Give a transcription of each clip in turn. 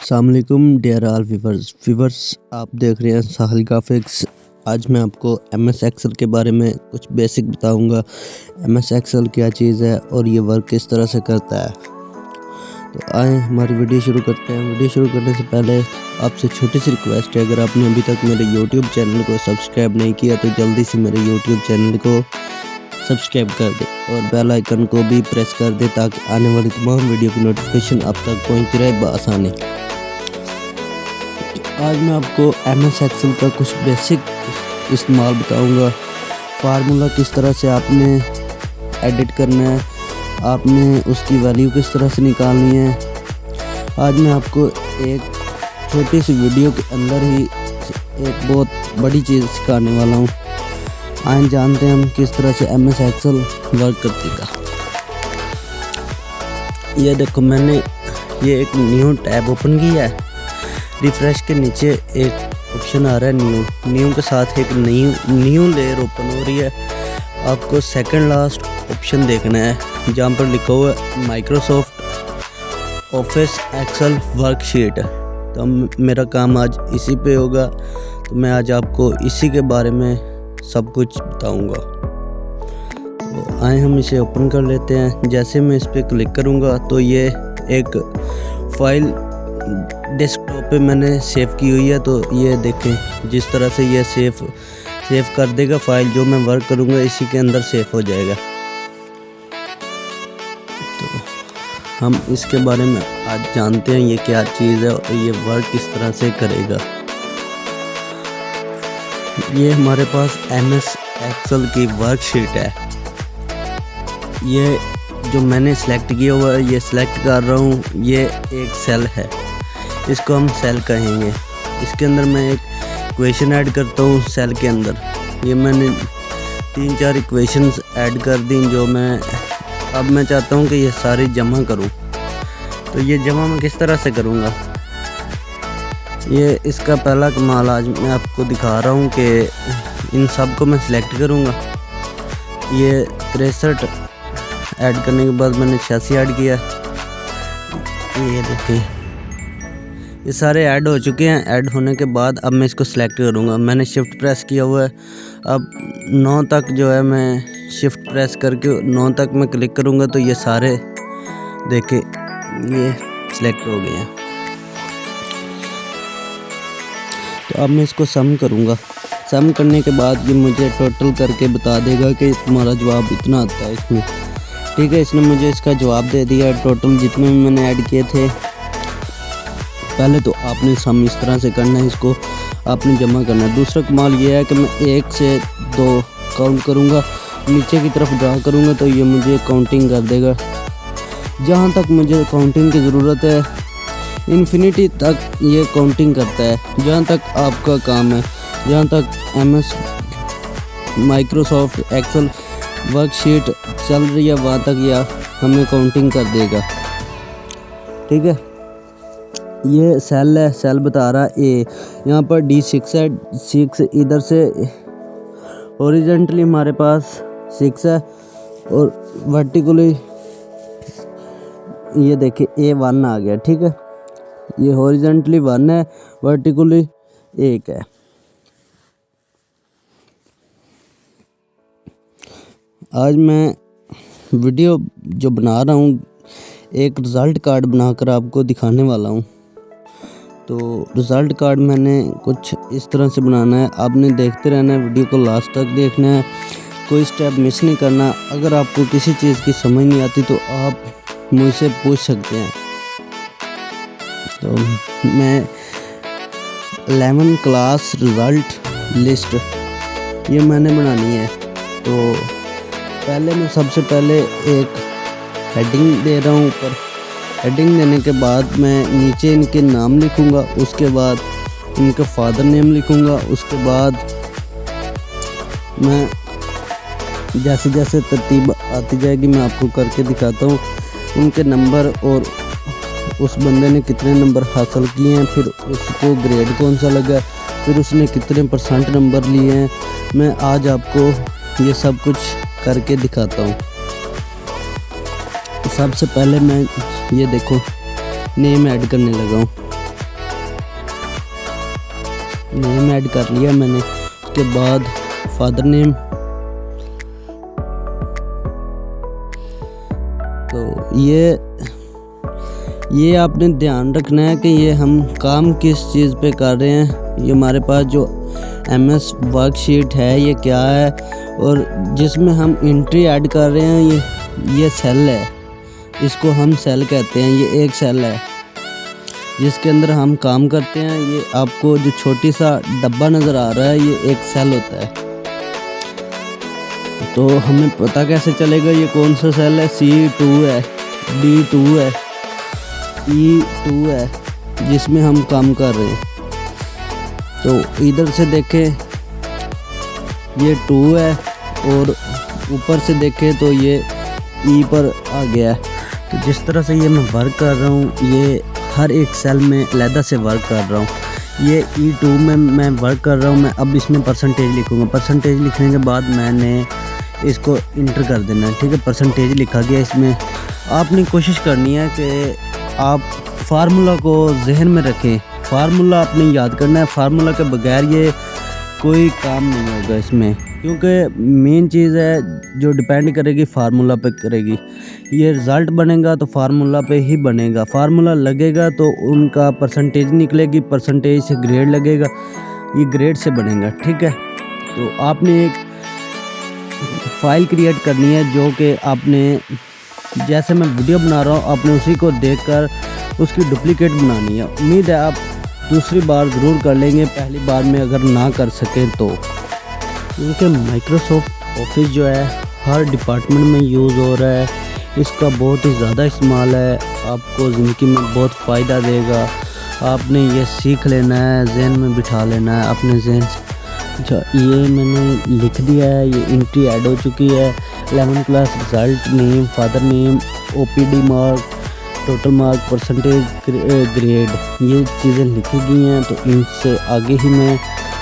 अस्सलामुअलैकुम dear all viewers आप देख रहे हैं साहिल ग्राफिक्स। आज मैं आपको MS एक्सेल के बारे में कुछ बेसिक बताऊंगा। MS एक्सेल क्या चीज़ है और ये वर्क किस तरह से करता है। तो आए हमारी वीडियो शुरू करते हैं। वीडियो शुरू करने से पहले आपसे छोटी सी रिक्वेस्ट है, अगर आपने अभी तक मेरे YouTube चैनल को सब्सक्राइब नहीं किया तो जल्दी से मेरे YouTube चैनल को सब्सक्राइब कर दे और बेल आइकन को भी प्रेस कर दे ताकि आने वाली तमाम वीडियो की नोटिफिकेशन आप तक पहुंचती रहे बआसानी। आज मैं आपको MS एक्सेल का कुछ बेसिक इस्तेमाल बताऊंगा। फार्मूला किस तरह से आपने एडिट करना है, आपने उसकी वैल्यू किस तरह से निकालनी है। आज मैं आपको एक छोटी सी वीडियो के अंदर ही एक बहुत बड़ी चीज़ सिखाने वाला हूँ। आइए जानते हैं हम किस तरह से MS एक्सेल वर्क करती है। ये देखो, मैंने ये एक न्यू टैब ओपन किया है। रिफ्रेश के नीचे एक ऑप्शन आ रहा है न्यू के साथ एक न्यू लेयर ओपन हो रही है। आपको सेकंड लास्ट ऑप्शन देखना है जहाँ पर लिखा हुआ है माइक्रोसॉफ्ट ऑफिस एक्सेल वर्कशीट। तो मेरा काम आज इसी पे होगा, तो मैं आज आपको इसी के बारे में सब कुछ बताऊंगा। तो आए हम इसे ओपन कर लेते हैं। जैसे मैं इस पर क्लिक करूंगा तो ये एक फ़ाइल डेस्कटॉप पे मैंने सेव की हुई है। तो ये देखें, जिस तरह से ये सेव कर देगा फाइल, जो मैं वर्क करूंगा इसी के अंदर सेव हो जाएगा। तो हम इसके बारे में आज जानते हैं ये क्या चीज़ है और ये वर्क किस तरह से करेगा। ये हमारे पास MS एक्सेल की वर्कशीट है। ये जो मैंने सेलेक्ट किया हुआ है, ये सिलेक्ट कर रहा हूँ, ये एक सेल है, इसको हम सेल कहेंगे। इसके अंदर मैं एक इक्वेशन ऐड करता हूँ सेल के अंदर। ये मैंने 3-4 इक्वेशंस ऐड कर दी जो अब मैं चाहता हूँ कि ये सारी जमा करूँ। तो ये जमा मैं किस तरह से करूँगा, ये इसका पहला कमाल आज मैं आपको दिखा रहा हूँ कि इन सब को मैं सिलेक्ट करूँगा। ये 63 ऐड करने के बाद मैंने 86 ऐड किया। ये देखिए, ये सारे ऐड हो चुके हैं। ऐड होने के बाद अब मैं इसको सिलेक्ट करूँगा। मैंने शिफ्ट प्रेस किया हुआ है। अब 9 तक जो है मैं शिफ्ट प्रेस करके 9 तक मैं क्लिक करूँगा तो ये सारे देखे ये सिलेक्ट हो गए हैं। तो अब मैं इसको सम करूँगा। सम करने के बाद ये मुझे टोटल करके बता देगा कि तुम्हारा जवाब इतना आता है इसमें। ठीक है, इसने मुझे इसका जवाब दे दिया टोटल जितने भी मैंने ऐड किए थे। पहले तो आपने सम इस तरह से करना है, इसको आपने जमा करना है। दूसरा कमाल ये है कि मैं 1 से 2 काउंट करूँगा, नीचे की तरफ ड्रा करूँगा तो ये मुझे काउंटिंग कर देगा। जहाँ तक मुझे काउंटिंग की ज़रूरत है, इन्फिनिटी तक ये काउंटिंग करता है। जहाँ तक आपका काम है, जहाँ तक MS माइक्रोसॉफ्ट एक्सेल वर्कशीट चल रही है, वहाँ तक यह हमें काउंटिंग कर देगा। ठीक है, ये सेल है, सेल बता रहा है A। यहाँ पर D6 है, 6 इधर से हॉरिजॉन्टली हमारे पास 6 है और वर्टिकली ये देखिए A1 आ गया। ठीक है, ये हॉरिजॉन्टली 1 है, वर्टिकली 1 है। आज मैं वीडियो जो बना रहा हूँ एक रिज़ल्ट कार्ड बनाकर आपको दिखाने वाला हूँ। तो रिज़ल्ट कार्ड मैंने कुछ इस तरह से बनाना है। आपने देखते रहना है, वीडियो को लास्ट तक देखना है, कोई स्टेप मिस नहीं करना। अगर आपको किसी चीज़ की समझ नहीं आती तो आप मुझसे पूछ सकते हैं। तो मैं 11 क्लास रिज़ल्ट लिस्ट ये मैंने बनानी है। तो पहले मैं सबसे पहले एक हेडिंग दे रहा हूँ ऊपर। हेडिंग देने के बाद मैं नीचे इनके नाम लिखूँगा, उसके बाद इनका फादर नेम लिखूँगा। उसके बाद मैं जैसे जैसे तरतीब आती जाएगी मैं आपको करके दिखाता हूँ, उनके नंबर और उस बंदे ने कितने नंबर हासिल किए हैं, फिर उसको ग्रेड कौन सा लगा, फिर उसने कितने % नंबर लिए हैं। मैं आज आपको ये सब कुछ करके दिखाता हूँ। सबसे पहले मैं ये देखो नेम ऐड करने लगा हूँ। नेम ऐड कर लिया मैंने। उसके बाद फादर नेम, तो ये आपने ध्यान रखना है कि ये हम काम किस चीज़ पे कर रहे हैं। ये हमारे पास जो MS वर्कशीट है ये क्या है, और जिसमें हम एंट्री ऐड कर रहे हैं ये सेल है, इसको हम सेल कहते हैं। ये एक सेल है जिसके अंदर हम काम करते हैं। ये आपको जो छोटी सा डब्बा नज़र आ रहा है ये एक सेल होता है। तो हमें पता कैसे चलेगा ये कौन सा सेल है? C2 है, D2 है, E2 है, जिसमें हम काम कर रहे हैं। तो इधर से देखें ये 2 है, और ऊपर से देखें तो ये E पर आ गया है। तो जिस तरह से ये मैं वर्क कर रहा हूँ, ये हर एक सेल में अलहदा से वर्क कर रहा हूँ। ये E2 में मैं वर्क कर रहा हूँ। मैं अब इसमें परसेंटेज लिखूँगा। परसेंटेज लिखने के बाद मैंने इसको इंटर कर देना है, ठीक है। परसेंटेज लिखा गया। इसमें आपने कोशिश करनी है कि आप फार्मूला को जहन में रखें। फार्मूला आपने याद करना है। फार्मूला के बगैर ये कोई काम नहीं होगा इसमें, क्योंकि मेन चीज़ है जो डिपेंड करेगी फार्मूला पे करेगी। ये रिज़ल्ट बनेगा तो फार्मूला पे ही बनेगा। फार्मूला लगेगा तो उनका परसेंटेज निकलेगी, परसेंटेज से ग्रेड लगेगा, ये ग्रेड से बनेगा, ठीक है। तो आपने एक फ़ाइल क्रिएट करनी है जो कि आपने, जैसे मैं वीडियो बना रहा हूँ, आपने उसी को देखकर उसकी डुप्लीकेट बनानी है। उम्मीद है आप दूसरी बार ज़रूर कर लेंगे, पहली बार में अगर ना कर सकें तो। क्योंकि माइक्रोसॉफ्ट ऑफिस जो है हर डिपार्टमेंट में यूज़ हो रहा है, इसका बहुत ही ज़्यादा इस्तेमाल है, आपको ज़िंदगी में बहुत फ़ायदा देगा। आपने ये सीख लेना है, जहन में बिठा लेना है अपने जहन से। अच्छा, ये मैंने लिख दिया है, ये एंट्री ऐड हो चुकी है। 11th class result, name, father name, OPD mark, total mark, percentage, grade, ये चीज़ें लिखी गई हैं। तो इनसे आगे ही मैं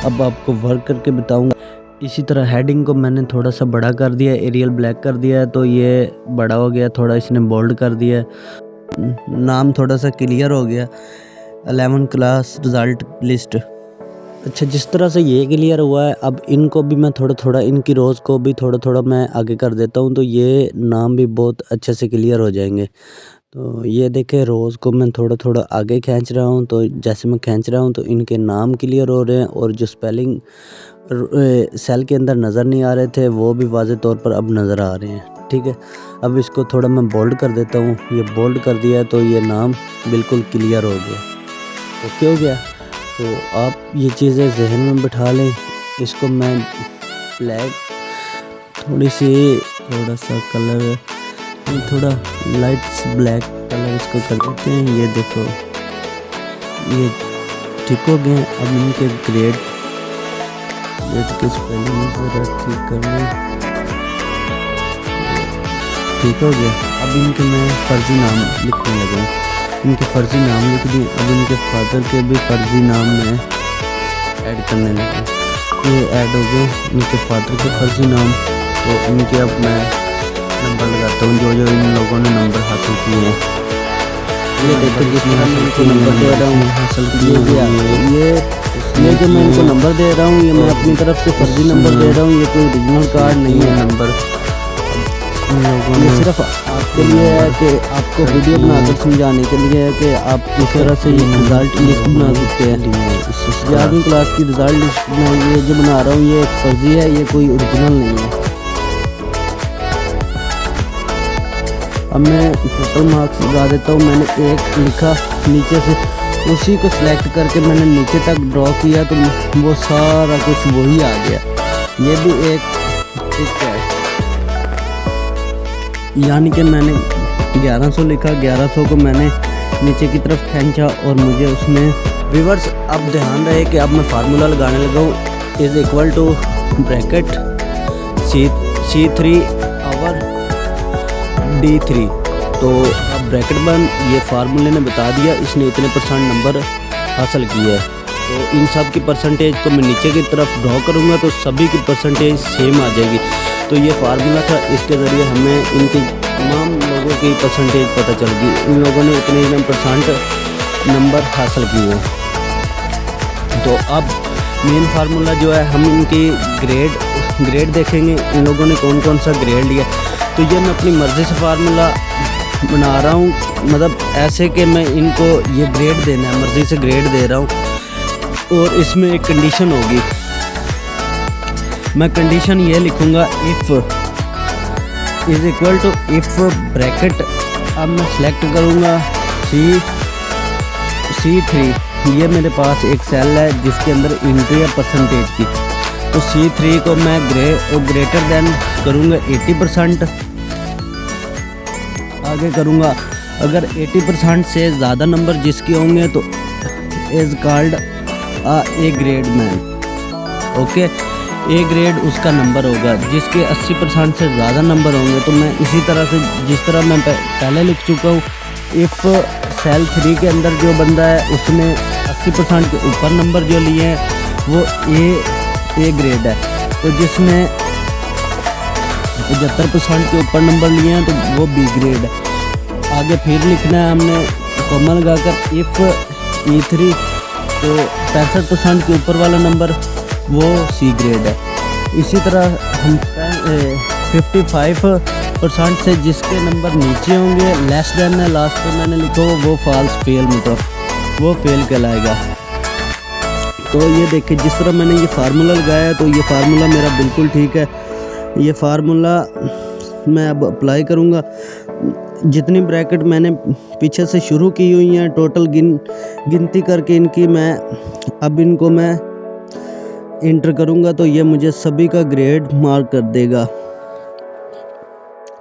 अब आपको वर्क करके बताऊंगा। इसी तरह हेडिंग को मैंने थोड़ा सा बड़ा कर दिया, एरियल ब्लैक कर दिया है, तो ये बड़ा हो गया। थोड़ा इसने बोल्ड कर दिया है, नाम थोड़ा सा क्लियर हो गया। 11th class result list. अच्छा, जिस तरह से ये क्लियर हुआ है, अब इनको भी मैं थोड़ा थोड़ा, इनकी रोज़ को भी थोड़ा थोड़ा मैं आगे कर देता हूँ, तो ये नाम भी बहुत अच्छे से क्लियर हो जाएंगे। तो ये देखें, रोज़ को मैं थोड़ा थोड़ा आगे खींच रहा हूँ। तो जैसे मैं खींच रहा हूँ तो इनके नाम क्लियर हो रहे हैं, और जो स्पेलिंग सेल के अंदर नज़र नहीं आ रहे थे वो भी वाज़े तौर पर अब नज़र आ रहे हैं, ठीक है। अब इसको थोड़ा मैं बोल्ड कर देता हूँ। ये बोल्ड कर दिया है तो ये नाम बिल्कुल क्लियर हो गया, ओके हो गया। तो आप ये चीज़ें जहन में बिठा लें। इसको मैं ब्लैक थोड़ा सा कलर, थोड़ा लाइट ब्लैक कलर इसको कर देते हैं। ये देखो, ये ठीक हो गए। अब इनके ग्रेड के स्पेलिंग ज़रा ठीक कर लें, ठीक हो गया। अब इनके मैं फ़र्ज़ी नाम लिखने लगा, इनके फ़र्ज़ी नाम लिख दिए। अब इनके फादर के भी फ़र्ज़ी नाम में ऐड करने लगे। ये ऐड हो गए इनके फादर के फ़र्ज़ी नाम। तो इनके अब मैं नंबर लगाता हूँ, जो जो इन लोगों ने नंबर हासिल किए हैं। ये देखो, जिसने हासिल नंबर दे रहा हूँ, हासिल किए। ये जो मैं इनको नंबर दे रहा हूँ, ये मैं अपनी तरफ से फ़र्ज़ी नंबर दे रहा हूँ, ये कोई ओरिजिनल कार्ड नहीं है नंबर। ये सिर्फ आपके लिए है कि आपको वीडियो बनाकर समझाने के लिए है कि आप किस तरह से ये रिज़ल्ट लिस्ट बना सकते हैं। 11वीं क्लास की रिज़ल्ट लिस्ट में ये जो बना रहा हूँ ये एक फ़र्ज़ी है, ये कोई ओरिजिनल नहीं है। अब मैं टोटल मार्क्स लगा देता हूँ। मैंने एक लिखा नीचे से, उसी को सिलेक्ट करके मैंने नीचे तक ड्रॉ किया तो वो सारा कुछ वही आ गया। ये भी एक ट्रिक है, यानी कि मैंने 1100 लिखा, 1100 को मैंने नीचे की तरफ खींचा और मुझे उसने व्यूअर्स। अब ध्यान रहे कि अब मैं फार्मूला लगाने लगा हूँ, is equal to bracket C3 over D3। तो अब ब्रैकेट बंद, ये फार्मूले ने बता दिया इसने इतने % नंबर हासिल किया है। तो इन सब की परसेंटेज को मैं नीचे की तरफ ड्रॉ करूँगा तो सभी की परसेंटेज सेम आ जाएगी। तो ये फार्मूला था, इसके ज़रिए हमें इनके तमाम लोगों की परसेंटेज पता चल गई। इन लोगों ने इतने % नंबर हासिल किए। तो अब मेन फार्मूला जो है हम इनकी ग्रेड देखेंगे, इन लोगों ने कौन कौन सा ग्रेड लिया। तो ये मैं अपनी मर्ज़ी से फार्मूला बना रहा हूँ, मतलब ऐसे कि मैं इनको ये ग्रेड देना है, मर्ज़ी से ग्रेड दे रहा हूँ। और इसमें एक कंडीशन होगी, मैं कंडीशन ये लिखूँगा if is equal to if bracket. अब मैं सेलेक्ट करूँगा C3। ये मेरे पास एक सेल है जिसके अंदर एंट्री है परसेंटेज की। तो C3 को मैं ग्रेटर देन करूँगा 80%। आगे करूँगा, अगर 80% से ज़्यादा नंबर जिसके होंगे तो is called A grade man. Okay, A grade उसका नंबर होगा। जिसके 80% से ज़्यादा नंबर होंगे तो मैं इसी तरह से, जिस तरह मैं पहले लिख चुका हूँ, इफ़ सेल 3 के अंदर जो बंदा है उसने 80% के ऊपर नंबर जो लिए हैं वो ए ग्रेड है। तो जिसने 75% के ऊपर नंबर लिए हैं तो वो बी ग्रेड है। आगे फिर लिखना है हमने कॉमा लगाकर इफ़ E3, तो 65% के ऊपर वाला नंबर वो सी ग्रेड है। इसी तरह हम 55% से जिसके नंबर नीचे होंगे लेस देन है, लास्ट पे मैंने लिखा वो फॉल्स फेल, मतलब वो फेल कहलाएगा। तो ये देखिए जिस तरह मैंने ये फार्मूला लगाया है, तो ये फार्मूला मेरा बिल्कुल ठीक है। ये फार्मूला मैं अब अप्लाई करूँगा। जितनी ब्रैकेट मैंने पीछे से शुरू की हुई हैं टोटल गिनती करके इनकी, इनको मैं इंटर करूँगा तो ये मुझे सभी का ग्रेड मार्क कर देगा।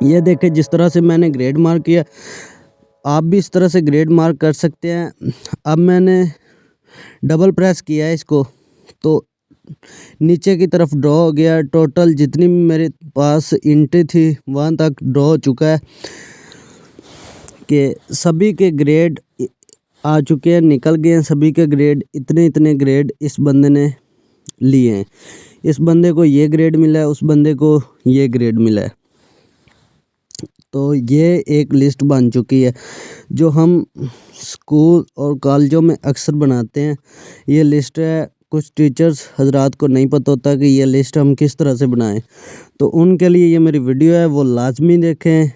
ये देखें जिस तरह से मैंने ग्रेड मार्क किया, आप भी इस तरह से ग्रेड मार्क कर सकते हैं। अब मैंने डबल प्रेस किया है इसको, तो नीचे की तरफ ड्रॉ हो गया। टोटल जितनी मेरे पास इंटें थी वहाँ तक ड्रॉ हो चुका है कि सभी के ग्रेड आ चुके हैं, निकल गए हैं सभी के ग्रेड। इतने ग्रेड इस बंदे ने लिए हैं। इस बंदे को ये ग्रेड मिला है, उस बंदे को ये ग्रेड मिला है। तो ये एक लिस्ट बन चुकी है जो हम स्कूल और कॉलेजों में अक्सर बनाते हैं। ये लिस्ट है, कुछ टीचर्स हजरात को नहीं पता होता कि ये लिस्ट हम किस तरह से बनाएं, तो उनके लिए ये मेरी वीडियो है, वो लाजमी देखें।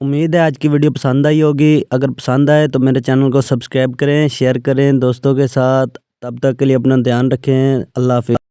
उम्मीद है आज की वीडियो पसंद आई होगी। अगर पसंद आए तो मेरे चैनल को सब्सक्राइब करें, शेयर करें दोस्तों के साथ। तब तक के लिए अपना ध्यान रखें। अल्लाह हाफिज़।